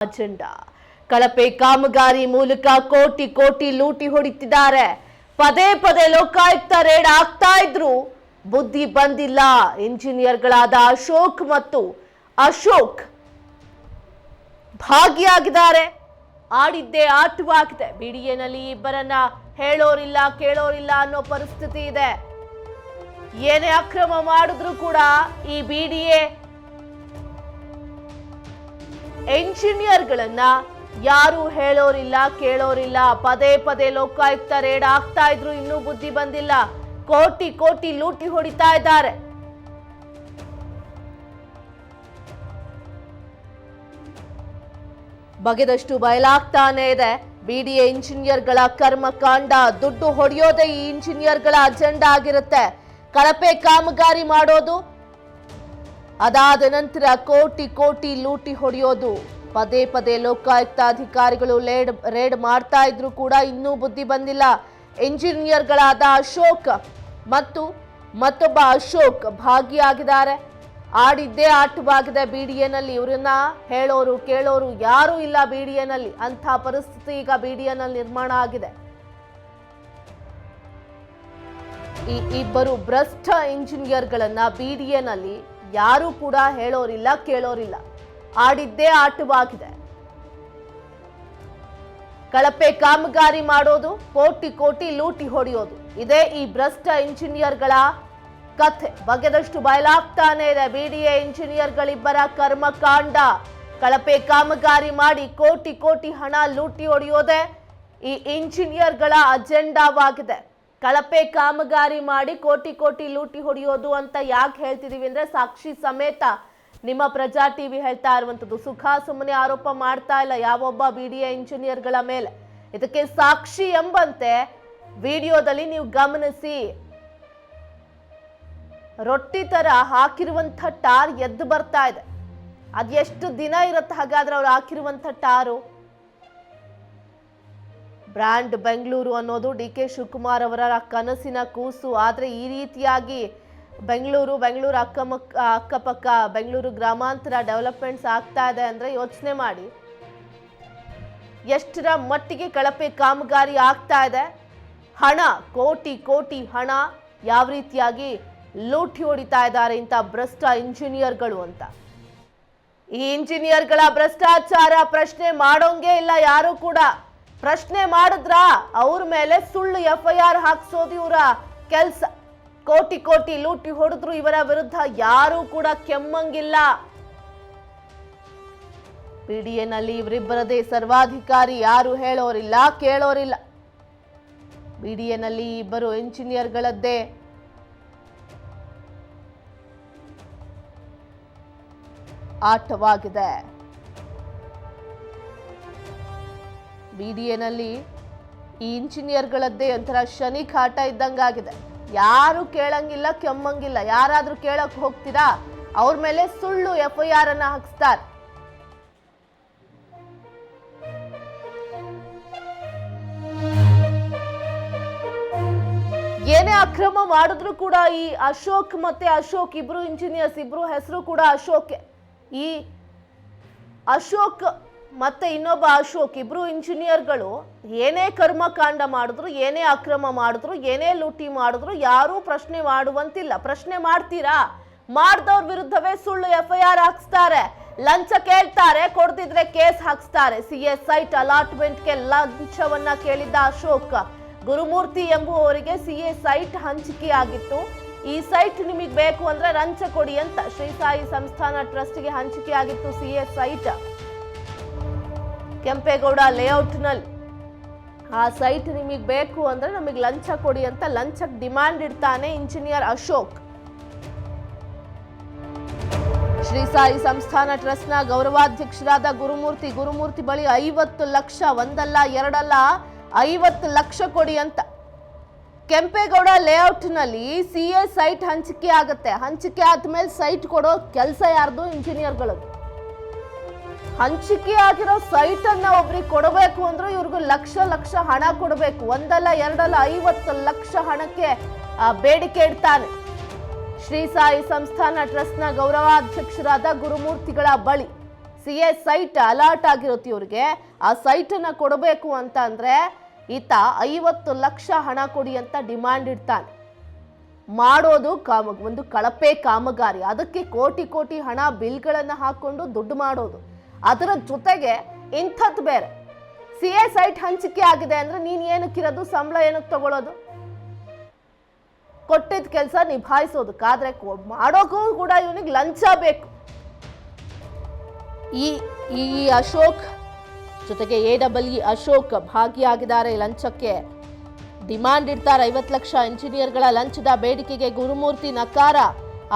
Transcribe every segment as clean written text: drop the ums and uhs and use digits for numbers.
Agenda ಕಳಪೆ ಕಾಮಗಾರಿ ಮೂಲಕ ಕೋಟಿ ಕೋಟಿ ಲೂಟಿ ಹೊಡಿತಿದ್ದಾರೆ. ಪದೇ ಪದೇ ಲೋಕಾಯುಕ್ತ ರೇಡ್ ಆಗ್ತಾ ಇದ್ರು ಬುದ್ಧಿ ಬಂದಿಲ್ಲ. ಇಂಜಿನಿಯರ್ಗಳಾದ ಅಶೋಕ್ ಮತ್ತು ಅಶೋಕ್ ಭಾಗಿಯಾಗಿದ್ದಾರೆ. ಆಡಿದ್ದೇ ಆಟವಾಗಿದೆ. ಬಿಡಿಎನಲ್ಲಿ ಇಬ್ಬರನ್ನ ಹೇಳೋರಿಲ್ಲ ಕೇಳೋರಿಲ್ಲ ಅನ್ನೋ ಪರಿಸ್ಥಿತಿ ಇದೆ. ಏನೇ ಅಕ್ರಮ ಮಾಡಿದ್ರು ಕೂಡ ಈ ಬಿಡಿಎ ಎಂಜಿನಿಯರ್ಗಳನ್ನ ಯಾರು ಹೇಳೋರಿಲ್ಲ ಕೇಳೋರಿಲ್ಲ. ಪದೇ ಪದೇ ಲೋಕಾಯುಕ್ತ ರೇಡ್ ಆಗ್ತಾ ಇದ್ರು, ಇನ್ನೂ ಬುದ್ಧಿ ಬಂದಿಲ್ಲ. ಕೋಟಿ ಕೋಟಿ ಲೂಟಿ ಹೊಡಿತಾ ಇದ್ದಾರೆ. ಬಗೆದಷ್ಟು ಬಯಲಾಗ್ತಾನೆ ಇದೆ. ಬಿಡಿಎ ಇಂಜಿನಿಯರ್ಗಳ ಕರ್ಮಕಾಂಡ. ದುಡ್ಡು ಹೊಡೆಯೋದೇ ಈ ಇಂಜಿನಿಯರ್ಗಳ ಅಜೆಂಡಾ ಆಗಿರುತ್ತೆ. ಕಳಪೆ ಕಾಮಗಾರಿ ಮಾಡೋದು, ಅದಾದ ನಂತರ ಕೋಟಿ ಕೋಟಿ ಲೂಟಿ ಹೊಡೆಯೋದು. ಪದೇ ಪದೇ ಲೋಕಾಯುಕ್ತ ಅಧಿಕಾರಿಗಳು ರೇಡ್ ಮಾಡ್ತಾ ಇದ್ರು ಕೂಡ ಇನ್ನೂ ಬುದ್ಧಿ ಬಂದಿಲ್ಲ. ಇಂಜಿನಿಯರ್ಗಳಾದ ಅಶೋಕ್ ಮತ್ತು ಮತ್ತೊಬ್ಬ ಅಶೋಕ್ ಭಾಗಿಯಾಗಿದ್ದಾರೆ. ಆಡಿದ್ದೇ ಆಟವಾಗಿದೆ ಬಿಡಿಎನಲ್ಲಿ. ಇವರನ್ನ ಹೇಳೋರು ಕೇಳೋರು ಯಾರೂ ಇಲ್ಲ ಬಿಡಿಎನಲ್ಲಿ. ಅಂಥ ಪರಿಸ್ಥಿತಿ ಈಗ ಬಿಡಿಎನಲ್ಲಿ ನಿರ್ಮಾಣ ಆಗಿದೆ. ಈ ಇಬ್ಬರು ಭ್ರಷ್ಟ ಇಂಜಿನಿಯರ್ಗಳನ್ನ ಬಿಡಿಎನಲ್ಲಿ ಯಾರು ಕೂಡ ಹೇಳೋರಿಲ್ಲ ಕೇಳೋರಿಲ್ಲ. ಆಡಿದ್ದೇ ಆಟವಾಗಿದೆ. ಕಳಪೆ ಕಾಮಗಾರಿ ಮಾಡೋದು, ಕೋಟಿ ಕೋಟಿ ಲೂಟಿ ಹೊಡೆಯೋದು, ಇದೇ ಈ ಭ್ರಷ್ಟ ಇಂಜಿನಿಯರ್ಗಳ ಕಥೆ. ಬಗೆದಷ್ಟು ಬಯಲಾಗ್ತಾನೆ ಇದೆ. ಬಿಡಿಎ ಇಂಜಿನಿಯರ್ಗಳಿಬ್ಬರ ಕರ್ಮಕಾಂಡ. ಕಳಪೆ ಕಾಮಗಾರಿ ಮಾಡಿ ಕೋಟಿ ಕೋಟಿ ಹಣ ಲೂಟಿ ಹೊಡೆಯೋದೇ ಈ ಇಂಜಿನಿಯರ್ಗಳ ಅಜೆಂಡಾವಾಗಿದೆ. ಕಳಪೆ ಕಾಮಗಾರಿ ಮಾಡಿ ಕೋಟಿ ಕೋಟಿ ಲೂಟಿ ಹೊಡೆಯೋದು ಅಂತ ಯಾಕೆ ಹೇಳ್ತಿದೀವಿ ಅಂದ್ರೆ, ಸಾಕ್ಷಿ ಸಮೇತ ನಿಮ್ಮ ಪ್ರಜಾ ಟಿವಿ ಹೇಳ್ತಾ ಇರುವಂತದ್ದು. ಸುಖ ಸುಮ್ಮನೆ ಆರೋಪ ಮಾಡ್ತಾ ಇಲ್ಲ ಯಾವೊಬ್ಬ ಬಿಡಿಎ ಇಂಜಿನಿಯರ್ಗಳ ಮೇಲೆ. ಇದಕ್ಕೆ ಸಾಕ್ಷಿ ಎಂಬಂತೆ ವಿಡಿಯೋದಲ್ಲಿ ನೀವು ಗಮನಿಸಿ, ರೊಟ್ಟಿ ತರ ಹಾಕಿರುವಂತ ಟಾರ್ ಎದ್ದು ಬರ್ತಾ ಇದೆ. ಅದೆಷ್ಟು ದಿನ ಇರುತ್ತೆ ಹಾಗಾದ್ರೆ ಅವ್ರು ಹಾಕಿರುವಂತ ಟಾರು? ಬ್ರ್ಯಾಂಡ್ ಬೆಂಗಳೂರು ಅನ್ನೋದು ಡಿ.ಕೆ. ಶಿವಕುಮಾರ್ ಅವರ ಕನಸಿನ ಕೂಸು. ಆದರೆ ಈ ರೀತಿಯಾಗಿ ಬೆಂಗಳೂರು ಅಕ್ಕಪಕ್ಕ ಬೆಂಗಳೂರು ಗ್ರಾಮಾಂತರ ಡೆವಲಪ್ಮೆಂಟ್ಸ್ ಆಗ್ತಾ ಇದೆ ಅಂದ್ರೆ ಯೋಚನೆ ಮಾಡಿ ಎಷ್ಟರ ಮಟ್ಟಿಗೆ ಕಳಪೆ ಕಾಮಗಾರಿ ಆಗ್ತಾ ಇದೆ. ಹಣ ಕೋಟಿ ಕೋಟಿ ಹಣ ಯಾವ ರೀತಿಯಾಗಿ ಲೂಟಿ ಹೊಡಿತಾ ಇದ್ದಾರೆ ಇಂಥ ಭ್ರಷ್ಟ ಇಂಜಿನಿಯರ್ಗಳು ಅಂತ. ಈ ಇಂಜಿನಿಯರ್ಗಳ ಭ್ರಷ್ಟಾಚಾರ ಪ್ರಶ್ನೆ ಮಾಡೋಂಗೇ ಇಲ್ಲ ಯಾರು ಕೂಡ. ಪ್ರಶ್ನೆ ಮಾಡಿದ್ರ ಅವ್ರ ಮೇಲೆ ಸುಳ್ಳು FIR ಹಾಕ್ಸೋದು ಇವರ ಕೆಲ್ಸ. ಕೋಟಿ ಕೋಟಿ ಲೂಟಿ ಹೊಡೆದ್ರು ಇವರ ವಿರುದ್ಧ ಯಾರು ಕೂಡ ಕೆಮ್ಮಂಗಿಲ್ಲ. ಬಿಡಿಎನಲ್ಲಿ ಇವರಿಬ್ಬರದೇ ಸರ್ವಾಧಿಕಾರಿ. ಯಾರು ಹೇಳೋರಿಲ್ಲ ಕೇಳೋರಿಲ್ಲ. ಬಿಡಿಎನಲ್ಲಿ ಇಬ್ಬರು ಇಂಜಿನಿಯರ್ಗಳದ್ದೇ ಆಟವಾಗಿದೆ. ಬಿಡಿಎನಲ್ಲಿ ಈ ಇಂಜಿನಿಯರ್ಗಳದ್ದೇ ಒಂಥರ ಶನಿ ಕಾಟ ಇದ್ದಂಗಾಗಿದೆ. ಯಾರು ಕೇಳಂಗಿಲ್ಲ ಕೆಮ್ಮಂಗಿಲ್ಲ. ಯಾರಾದ್ರೂ ಕೇಳಕ್ ಹೋಗ್ತೀರಾ ಅವ್ರ ಮೇಲೆ ಸುಳ್ಳು FIR ಅನ್ನ ಹಾಕ್ಸ್ತಾರೆ. ಏನೇ ಅಕ್ರಮ ಮಾಡಿದ್ರು ಕೂಡ ಈ ಅಶೋಕ್ ಮತ್ತೆ ಅಶೋಕ್ ಇಬ್ರು ಇಂಜಿನಿಯರ್ಸ್, ಇಬ್ರು ಹೆಸರು ಕೂಡ ಅಶೋಕ್. ಈ ಅಶೋಕ್ ಮತ್ತೆ ಇನ್ನೊಬ್ಬ ಅಶೋಕ್ ಇಬ್ರು ಇಂಜಿನಿಯರ್ಗಳು ಏನೇ ಕರ್ಮಕಾಂಡ ಮಾಡಿದ್ರು, ಏನೇ ಅಕ್ರಮ ಮಾಡಿದ್ರು, ಏನೇ ಲೂಟಿ ಮಾಡಿದ್ರು ಯಾರೂ ಪ್ರಶ್ನೆ ಮಾಡುವಂತಿಲ್ಲ. ಪ್ರಶ್ನೆ ಮಾಡ್ತೀರಾ? ಮಾಡ್ದವ್ರ ವಿರುದ್ಧವೇ ಸುಳ್ಳು FIR ಹಾಕ್ಸ್ತಾರೆ. ಲಂಚ ಕೇಳ್ತಾರೆ, ಕೊಡ್ತಿದ್ರೆ ಕೇಸ್ ಹಾಕ್ಸ್ತಾರೆ. CS ಸೈಟ್ ಅಲಾಟ್ಮೆಂಟ್ಗೆ ಲಂಚವನ್ನ ಕೇಳಿದ್ದ ಅಶೋಕ್ ಗುರುಮೂರ್ತಿ ಎಂಬುವವರಿಗೆ CA ಸೈಟ್ ಹಂಚಿಕೆಯಾಗಿತ್ತು. ಈ ಸೈಟ್ ನಿಮಗೆ ಬೇಕು ಅಂದ್ರೆ ಲಂಚ ಕೊಡಿ ಅಂತ ಶ್ರೀ ಸಾಯಿ ಸಂಸ್ಥಾನ ಟ್ರಸ್ಟ್ಗೆ ಹಂಚಿಕೆಯಾಗಿತ್ತು CA ಸೈಟ್. ಕೆಂಪೇಗೌಡ ಲೇಔಟ್ನಲ್ಲಿ ಆ ಸೈಟ್ ನಿಮಗೆ ಬೇಕು ಅಂದ್ರೆ ನಮಗೆ ಲಂಚ ಕೊಡಿ ಅಂತ ಲಂಚಕ್ಕೆ ಡಿಮ್ಯಾಂಡ್ ಇಡ್ತಾನೆ ಇಂಜಿನಿಯರ್ ಅಶೋಕ್. ಶ್ರೀ ಸಾಯಿ ಸಂಸ್ಥಾನ ಟ್ರಸ್ಟ್ನ ಗೌರವಾಧ್ಯಕ್ಷರಾದ ಗುರುಮೂರ್ತಿ ಬಳಿ 50 ಲಕ್ಷ, ಒಂದಲ್ಲ ಎರಡಲ್ಲ 50 ಲಕ್ಷ ಕೊಡಿ ಅಂತ. ಕೆಂಪೇಗೌಡ ಲೇಔಟ್ನಲ್ಲಿ CA ಸೈಟ್ ಹಂಚಿಕೆ ಆಗುತ್ತೆ. ಹಂಚಿಕೆ ಆದ್ಮೇಲೆ ಸೈಟ್ ಕೊಡೋ ಕೆಲಸ ಯಾರ್ದು? ಇಂಜಿನಿಯರ್ಗಳದ್ದು. ಹಂಚಿಕೆ ಆಗಿರೋ ಸೈಟ್ ಅನ್ನ ಒಬ್ರಿಗೆ ಕೊಡಬೇಕು ಅಂದ್ರೆ ಇವ್ರಿಗೂ ಲಕ್ಷ ಲಕ್ಷ ಹಣ ಕೊಡಬೇಕು. ಒಂದಲ್ಲ ಎರಡಲ್ಲ 50 ಲಕ್ಷ ಹಣಕ್ಕೆ ಬೇಡಿಕೆ ಇಡ್ತಾನೆ. ಶ್ರೀ ಸಾಯಿ ಸಂಸ್ಥಾನ ಟ್ರಸ್ಟ್ನ ಗೌರವಾಧ್ಯಕ್ಷರಾದ ಗುರುಮೂರ್ತಿಗಳ ಬಳಿ CA ಸೈಟ್ ಅಲಾಟ್ ಆಗಿರುತ್ತೆ ಇವ್ರಿಗೆ. ಆ ಸೈಟನ್ನು ಕೊಡಬೇಕು ಅಂತ ಅಂದರೆ ಈತ 50 ಲಕ್ಷ ಹಣ ಕೊಡಿ ಅಂತ ಡಿಮ್ಯಾಂಡ್ ಇಡ್ತಾನೆ. ಮಾಡೋದು ಒಂದು ಕಳಪೆ ಕಾಮಗಾರಿ, ಅದಕ್ಕೆ ಕೋಟಿ ಕೋಟಿ ಹಣ ಬಿಲ್ಗಳನ್ನು ಹಾಕೊಂಡು ದುಡ್ಡು ಮಾಡೋದು. ಅದರ ಜೊತೆಗೆ ಇಂಥದ್ದು ಬೇರೆ. CA ಸೈಟ್ ಹಂಚಿಕೆ ಆಗಿದೆ ಅಂದರೆ ನೀನು ಏನಕ್ಕಿರೋದು, ಸಂಬಳ ಏನಕ್ಕೆ ತಗೊಳ್ಳೋದು? ಕೊಟ್ಟಿದ್ದ ಕೆಲಸ ನಿಭಾಯಿಸೋದಕ್ಕಾದ್ರೆ ಮಾಡೋಕ್ಕೂ ಕೂಡ ಇವನಿಗೆ ಲಂಚ ಬೇಕು. ಈ ಅಶೋಕ್ ಜೊತೆಗೆ AEE ಅಶೋಕ್ ಭಾಗಿಯಾಗಿದ್ದಾರೆ ಲಂಚಕ್ಕೆ. ಡಿಮಾಂಡ್ ಇಡ್ತಾರೆ 50 ಲಕ್ಷ. ಇಂಜಿನಿಯರ್ಗಳ ಲಂಚದ ಬೇಡಿಕೆಗೆ ಗುರುಮೂರ್ತಿ ನಕಾರ.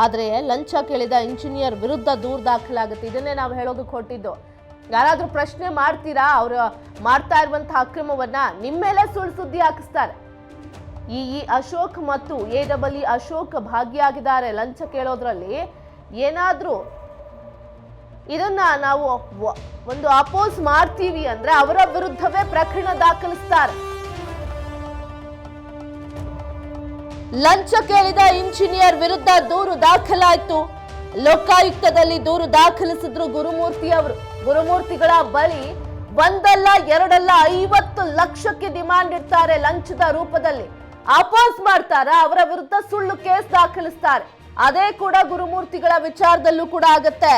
ಆದರೆ ಲಂಚ ಕೇಳಿದ ಇಂಜಿನಿಯರ್ ವಿರುದ್ಧ ದೂರು ದಾಖಲಾಗುತ್ತೆ. ಇದನ್ನೇ ನಾವು ಹೇಳೋದಕ್ಕೆ ಹೊರಟಿದ್ದು. ಯಾರಾದರೂ ಪ್ರಶ್ನೆ ಮಾಡ್ತೀರಾ ಅವರು ಮಾಡ್ತಾ ಇರುವಂತಹ ಅಕ್ರಮವನ್ನ? ನಿಮ್ಮ ಮೇಲೆ ಸುಳ್ಳು ಸುದ್ದಿ ಹಾಕಿಸ್ತಾರೆ. ಈ ಅಶೋಕ್ ಮತ್ತು AEE ಅಶೋಕ್ ಭಾಗಿಯಾಗಿದ್ದಾರೆ ಲಂಚ ಕೇಳೋದ್ರಲ್ಲಿ. ಏನಾದರೂ ಇದನ್ನ ನಾವು ಒಂದು ಅಪೋಸ್ ಮಾಡ್ತೀವಿ ಅಂದ್ರೆ ಅವರ ವಿರುದ್ಧವೇ ಪ್ರಕರಣ ದಾಖಲಿಸ್ತಾರೆ. ಲಂಚ ಕೇಳಿದ ಇಂಜಿನಿಯರ್ ವಿರುದ್ಧ ದೂರು ದಾಖಲಾಯಿತು. ಲೋಕಾಯುಕ್ತದಲ್ಲಿ ದೂರು ದಾಖಲಿಸಿದ್ರು ಗುರುಮೂರ್ತಿ ಅವರು. ಗುರುಮೂರ್ತಿಗಳ ಬಳಿ ಒಂದಲ್ಲ ಎರಡಲ್ಲ 50 ಲಕ್ಷಕ್ಕೆ ಡಿಮಾಂಡ್ ಇಡ್ತಾರೆ ಲಂಚದ ರೂಪದಲ್ಲಿ. ಅಪೋಸ್ ಮಾಡ್ತಾರ, ಅವರ ವಿರುದ್ಧ ಸುಳ್ಳು ಕೇಸ್ ದಾಖಲಿಸ್ತಾರೆ. ಅದೇ ಕೂಡ ಗುರುಮೂರ್ತಿಗಳ ವಿಚಾರದಲ್ಲೂ ಕೂಡ ಆಗತ್ತೆ.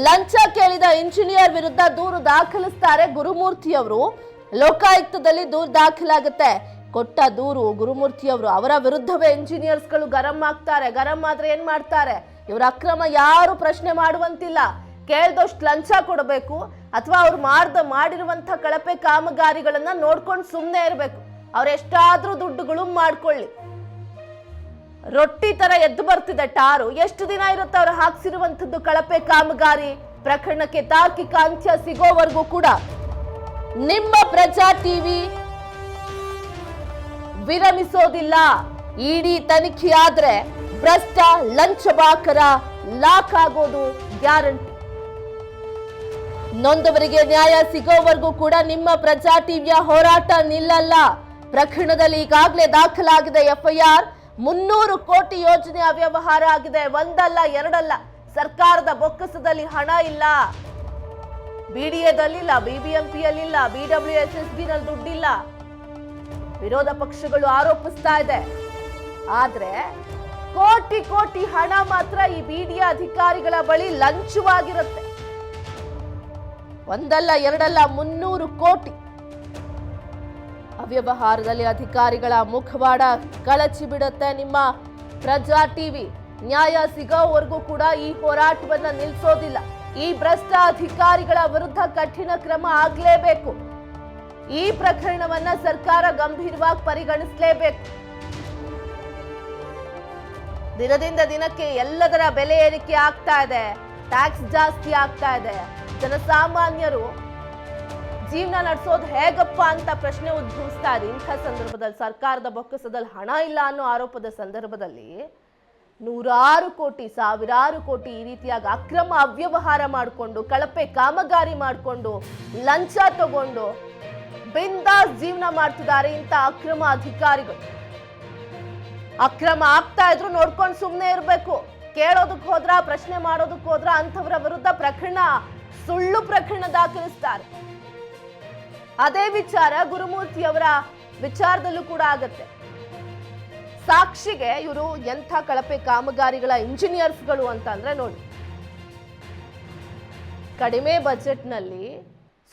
ಲಂಚ ಕೇಳಿದ ಇಂಜಿನಿಯರ್ ವಿರುದ್ಧ ದೂರು ದಾಖಲಿಸ್ತಾರೆ ಗುರುಮೂರ್ತಿ ಅವರು. ಲೋಕಾಯುಕ್ತದಲ್ಲಿ ದೂರು ದಾಖಲಾಗುತ್ತೆ. ಕೊಟ್ಟ ದೂರು ಗುರುಮೂರ್ತಿ ಅವರು. ಅವರ ವಿರುದ್ಧವೇ ಇಂಜಿನಿಯರ್ಸ್ಗಳು ಗರಂ ಆಗ್ತಾರೆ. ಗರಂ ಆದ್ರೆ ಏನ್ ಮಾಡ್ತಾರೆ? ಇವರ ಅಕ್ರಮ ಯಾರು ಪ್ರಶ್ನೆ ಮಾಡುವಂತಿಲ್ಲ. ಕೇಳ್ದಷ್ಟು ಲಂಚ ಕೊಡಬೇಕು ಅಥವಾ ಅವ್ರು ಮಾಡಿರುವಂತ ಕಳಪೆ ಕಾಮಗಾರಿಗಳನ್ನ ನೋಡ್ಕೊಂಡು ಸುಮ್ಮನೆ ಇರಬೇಕು. ಅವ್ರು ಎಷ್ಟಾದ್ರೂ ದುಡ್ಡುಗಳು ಮಾಡ್ಕೊಳ್ಳಿ. ರೊಟ್ಟಿ ತರ ಎದ್ದು ಬರ್ತಿದೆ ಟಾರು. ಎಷ್ಟು ದಿನ ಇರುತ್ತೆ ಅವ್ರು ಹಾಕ್ಸಿರುವಂತದ್ದು ಕಳಪೆ ಕಾಮಗಾರಿ? ಪ್ರಕರಣಕ್ಕೆ ತಾರ್ಕಿಕ ಅಂತ್ಯ ಸಿಗೋವರೆಗೂ ಕೂಡ ನಿಮ್ಮ ಪ್ರಜಾ ಟಿವಿ ವಿರಮಿಸೋದಿಲ್ಲ. ಇಡಿ ತನಿಖೆಯಾದ್ರೆ ಭ್ರಷ್ಟ ಲಂಚಬಾಕರ ಲಾಕ್ ಆಗೋದು ಗ್ಯಾರಂಟಿ. ನೊಂದವರಿಗೆ ನ್ಯಾಯ ಸಿಗೋವರೆಗೂ ಕೂಡ ನಿಮ್ಮ ಪ್ರಜಾ ಟಿವಿಯ ಹೋರಾಟ ನಿಲ್ಲಲ್ಲ. ಪ್ರಕರಣದಲ್ಲಿ ಈಗಾಗಲೇ ದಾಖಲಾಗಿದೆ FIR. 300 ಕೋಟಿ ಯೋಜನೆ ಅವ್ಯವಹಾರ ಆಗಿದೆ. ಒಂದಲ್ಲ ಎರಡಲ್ಲ. ಸರ್ಕಾರದ ಬೊಕ್ಕಸದಲ್ಲಿ ಹಣ ಇಲ್ಲ. BDAದಲ್ಲಿಲ್ಲ, BBMPಯಲ್ಲಿಲ್ಲ, BWSSB ನಲ್ಲಿ ದುಡ್ಡಿಲ್ಲ. ವಿರೋಧ ಪಕ್ಷಗಳು ಆರೋಪಿಸ್ತಾ ಇದೆ. ಆದ್ರೆ ಕೋಟಿ ಕೋಟಿ ಹಣ ಮಾತ್ರ ಈ BDA ಅಧಿಕಾರಿಗಳ ಬಳಿ ಲಂಚವಾಗಿರುತ್ತೆ. ಒಂದಲ್ಲ ಎರಡಲ್ಲ 300 ಕೋಟಿ. ಅವ್ಯವಹಾರದಲ್ಲಿ ಅಧಿಕಾರಿಗಳ ಮುಖವಾಡ ಕಳಚಿ ಬಿಡುತ್ತೆ ನಿಮ್ಮ ಪ್ರಜಾ ಟಿವಿ. ನ್ಯಾಯ ಸಿಗೋವರೆಗೂ ಕೂಡ ಈ ಹೋರಾಟವನ್ನ ನಿಲ್ಲಿಸೋದಿಲ್ಲ. ಈ ಭ್ರಷ್ಟ ಅಧಿಕಾರಿಗಳ ವಿರುದ್ಧ ಕಠಿಣ ಕ್ರಮ ಆಗಲೇಬೇಕು. ಈ ಪ್ರಕರಣವನ್ನ ಸರ್ಕಾರ ಗಂಭೀರವಾಗಿ ಪರಿಗಣಿಸಲೇಬೇಕು. ದಿನದಿಂದ ದಿನಕ್ಕೆ ಎಲ್ಲದರ ಬೆಲೆ ಏರಿಕೆ ಆಗ್ತಾ ಇದೆ. ಟ್ಯಾಕ್ಸ್ ಜಾಸ್ತಿ ಆಗ್ತಾ ಇದೆ. ಜನಸಾಮಾನ್ಯರು ಜೀವನ ನಡೆಸೋದು ಹೇಗಪ್ಪ ಅಂತ ಪ್ರಶ್ನೆ ಉದ್ಭವಿಸ್ತಾ ಇದೆ. ಇಂಥ ಸಂದರ್ಭದಲ್ಲಿ ಸರ್ಕಾರದ ಬೊಕ್ಕಸದಲ್ಲಿ ಹಣ ಇಲ್ಲ ಅನ್ನೋ ಆರೋಪದ ಸಂದರ್ಭದಲ್ಲಿ ನೂರಾರು ಕೋಟಿ, ಸಾವಿರಾರು ಕೋಟಿ ಈ ರೀತಿಯಾಗಿ ಅಕ್ರಮ ಅವ್ಯವಹಾರ ಮಾಡಿಕೊಂಡು, ಕಳಪೆ ಕಾಮಗಾರಿ ಮಾಡಿಕೊಂಡು, ಲಂಚ ತಗೊಂಡು ಬಿಂದಾಸ್ ಜೀವನ ಮಾಡ್ತಿದ್ದಾರೆ ಇಂಥ ಅಕ್ರಮ ಅಧಿಕಾರಿಗಳು. ಅಕ್ರಮ ಆಗ್ತಾ ಇದ್ರು ನೋಡ್ಕೊಂಡು ಸುಮ್ಮನೆ ಇರಬೇಕು. ಕೇಳೋದಕ್ಕೆ ಹೋದ್ರ, ಪ್ರಶ್ನೆ ಮಾಡೋದಕ್ಕೆ ಹೋದ್ರ ಅಂಥವರ ವಿರುದ್ಧ ಸುಳ್ಳು ಪ್ರಕರಣ ದಾಖಲಿಸ್ತಾರೆ. ಅದೇ ವಿಚಾರ ಗುರುಮೂರ್ತಿ ಅವರ ವಿಚಾರದಲ್ಲೂ ಕೂಡ ಆಗತ್ತೆ. ಸಾಕ್ಷಿಗೆ ಇವರು ಎಂಥ ಕಳಪೆ ಕಾಮಗಾರಿಗಳ ಇಂಜಿನಿಯರ್ಸ್ಗಳು ಅಂತ ಅಂದ್ರೆ ನೋಡಿ, ಕಡಿಮೆ ಬಜೆಟ್ನಲ್ಲಿ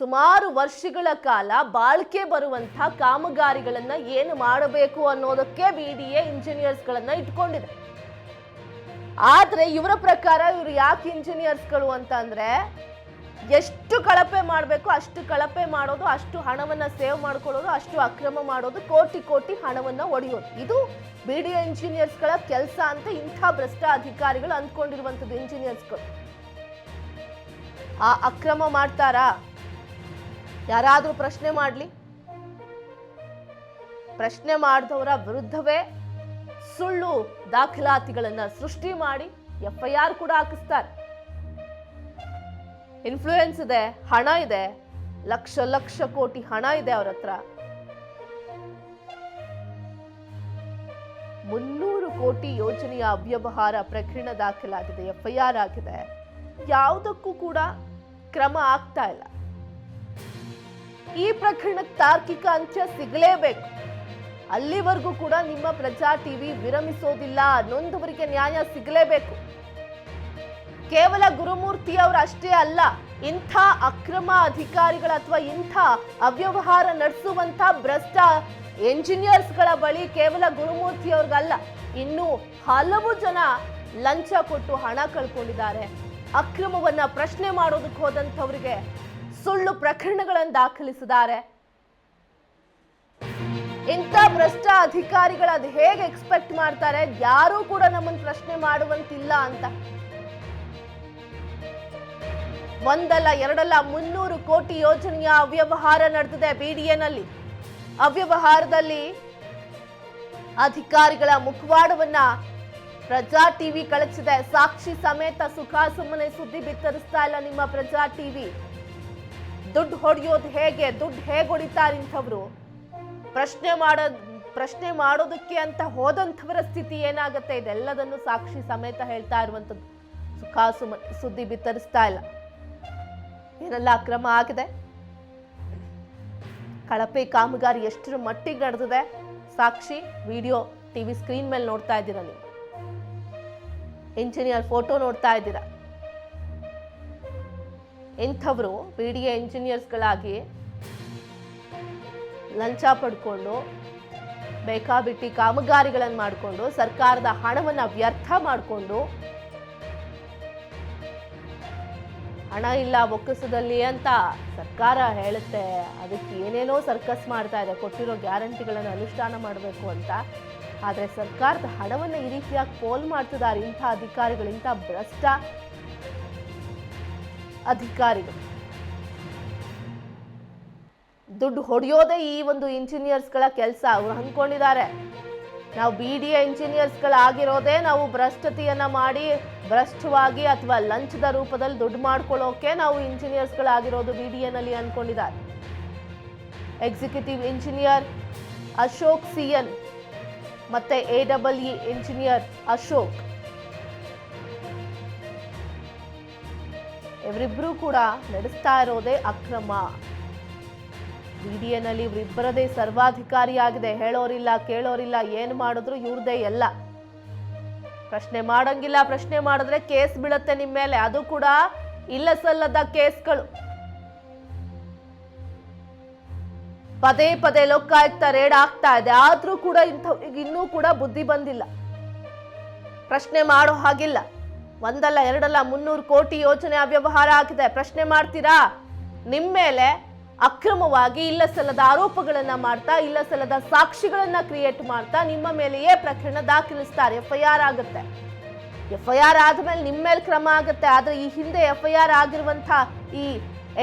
ಸುಮಾರು ವರ್ಷಗಳ ಕಾಲ ಬಾಳ್ಕೆ ಬರುವಂಥ ಕಾಮಗಾರಿಗಳನ್ನ ಏನು ಮಾಡಬೇಕು ಅನ್ನೋದಕ್ಕೆ BDA ಇಂಜಿನಿಯರ್ಸ್ಗಳನ್ನ ಇಟ್ಕೊಂಡಿದೆ. ಆದ್ರೆ ಇವರ ಪ್ರಕಾರ ಇವರು ಯಾಕೆ ಇಂಜಿನಿಯರ್ಸ್ಗಳು ಅಂತ ಅಂದ್ರೆ, ಎಷ್ಟು ಕಳಪೆ ಮಾಡಬೇಕು ಅಷ್ಟು ಕಳಪೆ ಮಾಡೋದು, ಅಷ್ಟು ಹಣವನ್ನ ಸೇವ್ ಮಾಡ್ಕೊಳ್ಳೋದು, ಅಷ್ಟು ಅಕ್ರಮ ಮಾಡೋದು, ಕೋಟಿ ಕೋಟಿ ಹಣವನ್ನ ಒಡೆಯೋದು. ಇದು BDA ಇಂಜಿನಿಯರ್ಸ್ಗಳ ಕೆಲಸ ಅಂತ ಇಂಥ ಭ್ರಷ್ಟ ಅಧಿಕಾರಿಗಳು ಅಂದ್ಕೊಂಡಿರುವಂಥದ್ದು. ಇಂಜಿನಿಯರ್ಸ್ಗಳು ಆ ಅಕ್ರಮ ಮಾಡ್ತಾರಾ? ಯಾರಾದ್ರೂ ಪ್ರಶ್ನೆ ಮಾಡ್ಲಿ? ಪ್ರಶ್ನೆ ಮಾಡಿದವರ ವಿರುದ್ಧವೇ ಸುಳ್ಳು ದಾಖಲಾತಿಗಳನ್ನ ಸೃಷ್ಟಿ ಮಾಡಿ FIR ಕೂಡ ಹಾಕಿಸ್ತಾರೆ. ಇನ್ಫ್ಲೂಯೆನ್ಸ್ ಇದೆ, ಹಣ ಇದೆ, ಲಕ್ಷ ಲಕ್ಷ ಕೋಟಿ ಹಣ ಇದೆ ಅವ್ರ ಹತ್ರ. 300 ಕೋಟಿ ಯೋಜನೆಯ ಅವ್ಯವಹಾರ ಪ್ರಕರಣ ದಾಖಲಾಗಿದೆ, FIR ಆಗಿದೆ. ಯಾವುದಕ್ಕೂ ಕೂಡ ಕ್ರಮ ಆಗ್ತಾ ಇಲ್ಲ. ಈ ಪ್ರಕರಣಕ್ಕೆ ತಾರ್ಕಿಕ ಅಂತ್ಯ ಸಿಗಲೇಬೇಕು. ಅಲ್ಲಿವರೆಗೂ ಕೂಡ ನಿಮ್ಮ ಪ್ರಜಾ ಟಿವಿ ವಿರಮಿಸೋದಿಲ್ಲ. ನೊಂದವರಿಗೆ ನ್ಯಾಯ ಸಿಗಲೇಬೇಕು. ಕೇವಲ ಗುರುಮೂರ್ತಿ ಅವರು ಅಷ್ಟೇ ಅಲ್ಲ, ಇಂಥ ಅಕ್ರಮ ಅಧಿಕಾರಿಗಳ ಅಥವಾ ಇಂಥ ಅವ್ಯವಹಾರ ನಡೆಸುವಂತ ಭ್ರಷ್ಟ ಎಂಜಿನಿಯರ್ಸ್ಗಳ ಬಳಿ ಕೇವಲ ಗುರುಮೂರ್ತಿ ಅವ್ರಿಗಲ್ಲ, ಇನ್ನೂ ಹಲವು ಜನ ಲಂಚ ಕೊಟ್ಟು ಹಣ ಕಳ್ಕೊಂಡಿದ್ದಾರೆ. ಅಕ್ರಮವನ್ನ ಪ್ರಶ್ನೆ ಮಾಡೋದಕ್ಕೆ ಹೋದಂಥವ್ರಿಗೆ ಸುಳ್ಳು ಪ್ರಕರಣಗಳನ್ನು ದಾಖಲಿಸಿದ್ದಾರೆ. ಇಂಥ ಭ್ರಷ್ಟ ಅಧಿಕಾರಿಗಳು ಅದು ಹೇಗೆ ಎಕ್ಸ್ಪೆಕ್ಟ್ ಮಾಡ್ತಾರೆ, ಯಾರೂ ಕೂಡ ನಮ್ಮನ್ನು ಪ್ರಶ್ನೆ ಮಾಡುವಂತಿಲ್ಲ ಅಂತ. ಒಂದಲ್ಲ ಎರಡಲ್ಲ 300 ಕೋಟಿ ಯೋಜನೆಯ ಅವ್ಯವಹಾರ ನಡೆದಿದೆ ಬಿಡಿಎನಲ್ಲಿ. ಅವ್ಯವಹಾರದಲ್ಲಿ ಅಧಿಕಾರಿಗಳ ಮುಖವಾಡವನ್ನ ಪ್ರಜಾ ಟಿವಿ ಕಳಚಿದೆ. ಸಾಕ್ಷಿ ಸಮೇತ ಸುಮ್ಮನೆ ಸುದ್ದಿ ಬಿತ್ತರಿಸ್ತಾ ಇಲ್ಲ ನಿಮ್ಮ ಪ್ರಜಾ ಟಿವಿ. ದುಡ್ಡು ಹೊಡೆಯೋದು ಹೇಗೆ, ದುಡ್ಡು ಹೇಗೆ ಹೊಡಿತಾರೆ ಇಂಥವ್ರು, ಪ್ರಶ್ನೆ ಮಾಡೋದಕ್ಕೆ ಅಂತ ಹೋದಂಥವರ ಸ್ಥಿತಿ ಏನಾಗುತ್ತೆ, ಇದೆಲ್ಲದನ್ನು ಸಾಕ್ಷಿ ಸಮೇತ ಹೇಳ್ತಾ ಇರುವಂಥದ್ದು. ಸುದ್ದಿ ಬಿತ್ತರಿಸ್ತಾ ಇಲ್ಲ. ಏನೆಲ್ಲ ಅಕ್ರಮ ಆಗಿದೆ, ಕಳಪೆ ಕಾಮಗಾರಿ ಎಷ್ಟರ ಮಟ್ಟಿಗೆ ನಡೆದಿದೆ, ಸಾಕ್ಷಿ ವಿಡಿಯೋ ಟಿವಿ ಸ್ಕ್ರೀನ್ ಮೇಲೆ ನೋಡ್ತಾ ಇದ್ದೀರಾ ನೀವು. ಇಂಜಿನಿಯರ್ ಫೋಟೋ ನೋಡ್ತಾ ಇದ್ದೀರಾ. ಇಂಥವರು ಬಿಡಿಎ ಇಂಜಿನಿಯರ್ಸ್ಗಳಾಗಿ ಲಂಚ ಪಡ್ಕೊಂಡು ಬೇಕಾಬಿಟ್ಟಿ ಕಾಮಗಾರಿಗಳನ್ನು ಮಾಡಿಕೊಂಡು ಸರ್ಕಾರದ ಹಣವನ್ನು ವ್ಯರ್ಥ ಮಾಡಿಕೊಂಡು, ಹಣ ಇಲ್ಲ ಬೊಕ್ಕಸದಲ್ಲಿ ಅಂತ ಸರ್ಕಾರ ಹೇಳುತ್ತೆ, ಅದಕ್ಕೆ ಏನೇನೋ ಸರ್ಕಸ್ ಮಾಡ್ತಾ ಇದೆ, ಕೊಟ್ಟಿರೋ ಗ್ಯಾರಂಟಿಗಳನ್ನು ಅನುಷ್ಠಾನ ಮಾಡಬೇಕು ಅಂತ. ಆದರೆ ಸರ್ಕಾರದ ಹಣವನ್ನು ಈ ರೀತಿಯಾಗಿ ಪೋಲ್ ಮಾಡ್ತಿದ್ದಾರೆ ಇಂಥ ಅಧಿಕಾರಿಗಳು, ಇಂಥ ಭ್ರಷ್ಟ ಅಧಿಕಾರಿಗಳು. ದುಡ್ಡು ಹೊಡೆಯೋದೇ ಈ ಒಂದು ಇಂಜಿನಿಯರ್ಸ್ಗಳ ಕೆಲಸ. ಅವ್ರು ಅಂದ್ಕೊಂಡಿದ್ದಾರೆ ನಾವು ಬಿಡಿಎ ಇಂಜಿನಿಯರ್ಸ್ಗಳಾಗಿರೋದೇ ನಾವು ಭ್ರಷ್ಟತೆಯನ್ನ ಮಾಡಿ ಭ್ರಷ್ಟವಾಗಿ ಅಥವಾ ಲಂಚದ ರೂಪದಲ್ಲಿ ದುಡ್ಡು ಮಾಡ್ಕೊಳ್ಳೋಕೆ ನಾವು ಇಂಜಿನಿಯರ್ಸ್ಗಳಾಗಿರೋದು ಬಿಡಿಎನಲ್ಲಿ ಅನ್ಕೊಂಡಿದ್ದಾರೆ. ಎಕ್ಸಿಕ್ಯೂಟಿವ್ ಇಂಜಿನಿಯರ್ ಅಶೋಕ್ ಸಿಎನ್ ಮತ್ತೆ AEE ಇಂಜಿನಿಯರ್ ಅಶೋಕ್, ಇವರಿಬ್ರು ಕೂಡ ನಡೆಸ್ತಾ ಇರೋದೇ ಅಕ್ರಮ. ಬಿಡಿಎನಲ್ಲಿ ಇವರಿಬ್ಬರದೇ ಸರ್ವಾಧಿಕಾರಿಯಾಗಿದೆ. ಹೇಳೋರಿಲ್ಲ ಕೇಳೋರಿಲ್ಲ, ಏನು ಮಾಡಿದ್ರು ಇವ್ರದೇ ಎಲ್ಲ. ಪ್ರಶ್ನೆ ಮಾಡಂಗಿಲ್ಲ, ಪ್ರಶ್ನೆ ಮಾಡಿದ್ರೆ ಕೇಸ್ ಬೀಳುತ್ತೆ ನಿಮ್ಮ ಮೇಲೆ, ಅದು ಕೂಡ ಇಲ್ಲ ಸಲ್ಲದ ಕೇಸ್ಗಳು. ಪದೇ ಪದೇ ಲೋಕಾಯುಕ್ತ ರೇಡ್ ಆಗ್ತಾ ಇದೆ, ಆದ್ರೂ ಕೂಡ ಇಂಥವ್ರಿಗೆ ಇನ್ನೂ ಕೂಡ ಬುದ್ಧಿ ಬಂದಿಲ್ಲ. ಪ್ರಶ್ನೆ ಮಾಡೋ ಹಾಗಿಲ್ಲ. ಒಂದಲ್ಲ ಎರಡಲ್ಲ 300 ಕೋಟಿ ಯೋಜನೆ ಅವ್ಯವಹಾರ ಆಗಿದೆ. ಪ್ರಶ್ನೆ ಮಾಡ್ತೀರಾ? ನಿಮ್ಮ ಮೇಲೆ ಅಕ್ರಮವಾಗಿ ಇಲ್ಲ ಸಲ್ಲದ ಆರೋಪಗಳನ್ನ ಮಾಡ್ತಾ, ಇಲ್ಲ ಸಲ್ಲದ ಸಾಕ್ಷಿಗಳನ್ನ ಕ್ರಿಯೇಟ್ ಮಾಡ್ತಾ ನಿಮ್ಮ ಮೇಲೆಯೇ ಪ್ರಕರಣ ದಾಖಲಿಸ್ತಾರೆ. FIR ಆಗುತ್ತೆ. FIR ಆದ್ಮೇಲೆ ನಿಮ್ಮ ಮೇಲೆ ಕ್ರಮ ಆಗುತ್ತೆ. ಆದ್ರೆ ಈ ಹಿಂದೆ FIR ಆಗಿರುವಂತ ಈ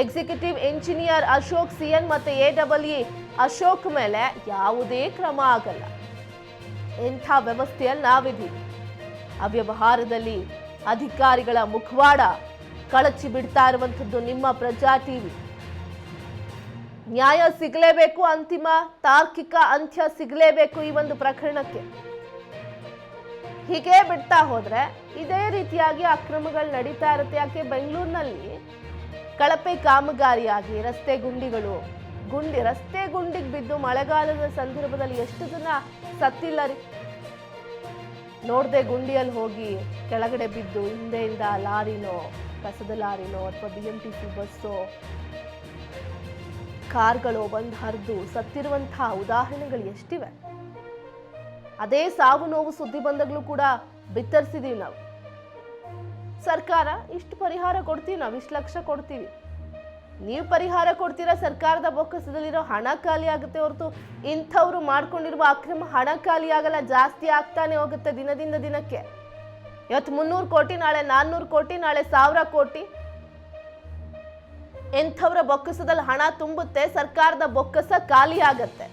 ಎಕ್ಸಿಕ್ಯೂಟಿವ್ ಇಂಜಿನಿಯರ್ ಅಶೋಕ್ ಸಿಎನ್ ಮತ್ತೆ AEE ಅಶೋಕ್ ಮೇಲೆ ಯಾವುದೇ ಕ್ರಮ ಆಗಲ್ಲ. ಇಂಥ ವ್ಯವಸ್ಥೆಯಲ್ಲಿ ನಾವಿದ್ದೀವಿ. ಅವ್ಯವಹಾರದಲ್ಲಿ ಅಧಿಕಾರಿಗಳ ಮುಖವಾಡ ಕಳಚಿ ಬಿಡ್ತಾ ಇರುವಂಥದ್ದು ನಿಮ್ಮ ಪ್ರಜಾ ಟಿವಿ. ನ್ಯಾಯ ಸಿಗಲೇಬೇಕು, ಅಂತಿಮ ತಾರ್ಕಿಕ ಅಂತ್ಯ ಸಿಗಲೇಬೇಕು ಈ ಒಂದು ಪ್ರಕರಣಕ್ಕೆ. ಹೀಗೆ ಬಿಡ್ತಾ ಹೋದ್ರೆ ಇದೇ ರೀತಿಯಾಗಿ ಅಕ್ರಮಗಳು ನಡೀತಾ ಇರುತ್ತೆ. ಯಾಕೆ ಬೆಂಗಳೂರಿನಲ್ಲಿ ಕಳಪೆ ಕಾಮಗಾರಿಯಾಗಿ ರಸ್ತೆ ಗುಂಡಿಗೆ ಬಿದ್ದು ಮಳೆಗಾಲದ ಸಂದರ್ಭದಲ್ಲಿ ಎಷ್ಟು ಜನ ಸತ್ತಿಲ್ಲ ರೀ. ನೋಡದೆ ಗುಂಡಿಯಲ್ಲಿ ಹೋಗಿ ಕೆಳಗಡೆ ಬಿದ್ದು ಹಿಂದೆಯಿಂದ ಲಾರಿನೋ, ಕಸದ ಲಾರಿನೋ ಅಥವಾ BMTC ಬಸ್ಸೋ, ಕಾರ್ಗಳು ಬಂದು ಹರಿದು ಸತ್ತಿರುವಂತಹ ಉದಾಹರಣೆಗಳು ಎಷ್ಟಿವೆ. ಅದೇ ಸಾವು ನೋವು ಸುದ್ದಿ ಬಂದಾಗಲೂ ಕೂಡ ಬಿತ್ತರಿಸಿದೀವಿ ನಾವು. ಸರ್ಕಾರ ಇಷ್ಟು ಪರಿಹಾರ ಕೊಡ್ತೀವಿ, ನಾವು ಇಷ್ಟು ಲಕ್ಷ ಕೊಡ್ತೀವಿ, ನೀವು ಪರಿಹಾರ ಕೊಡ್ತೀರಾ, ಸರ್ಕಾರದ ಬೊಕ್ಕಸದಲ್ಲಿರೋ ಹಣ ಖಾಲಿ ಆಗುತ್ತೆ ಹೊರತು ಇಂಥವ್ರು ಮಾಡ್ಕೊಂಡಿರುವ ಅಕ್ರಮ ಹಣ ಖಾಲಿ ಆಗಲ್ಲ, ಜಾಸ್ತಿ ಆಗ್ತಾನೆ ಹೋಗುತ್ತೆ ದಿನದಿಂದ ದಿನಕ್ಕೆ. ಇವತ್ತು 300 ಕೋಟಿ, ನಾಳೆ 400 ಕೋಟಿ, ನಾಳೆ 1000 ಕೋಟಿ. ಇಂಥವ್ರ ಬೊಕ್ಕಸದಲ್ಲಿ ಹಣ ತುಂಬುತ್ತೆ, ಸರ್ಕಾರದ ಬೊಕ್ಕಸ ಖಾಲಿ ಆಗತ್ತೆ.